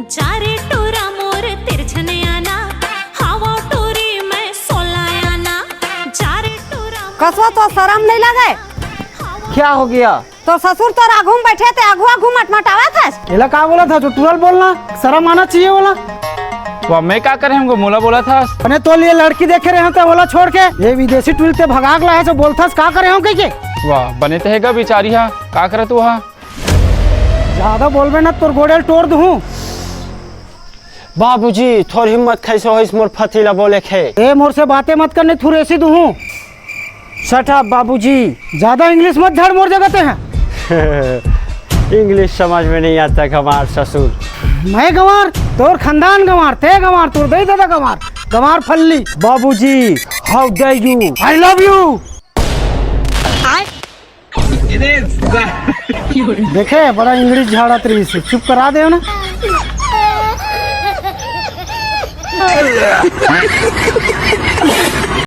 जारे टोरा मोर तिरछने आना, हवा टोरी में सोलायाना, जारे टोरा। कसवा तो शर्म नहीं लगे? क्या हो गया? तो ससुर तो आगू में बैठे थे, आगू मटमटावा था। एला का बोला था? जो टूरल बोलना शर्म आना चाहिए बोला। वाह मैं क्या करे हमको मोला बोला था। अने तो लिए लड़की देखे रहे थे बोला छोड़ के ये विदेशी टूल ते भगाग ला है तो बोलता का करे हम के वाह बने तहेगा बिचारी हा का करे तू हा। ज्यादा बोलबे ना तोर गोड़ेल तोड़ दूं। बाबूजी थोड़ हिम्मत कैसे हो इस मोर फतीला बोले खे। ए मोर से बातें मत करने थू ऐसी दूं। शट अप बाबूजी। ज्यादा इंग्लिश मत झाड़ मोर जगते हैं। इंग्लिश समझ में नहीं आता गंवार ससुर। मैं गंवार? तोर खानदान गंवार, ते गंवार, तोर दई दादा गंवार, गंवार फल्ली। बाबूजी how day you. I love you. देखे बड़ा इंग्लिश झाड़ा तरी से चुप करा दे ना।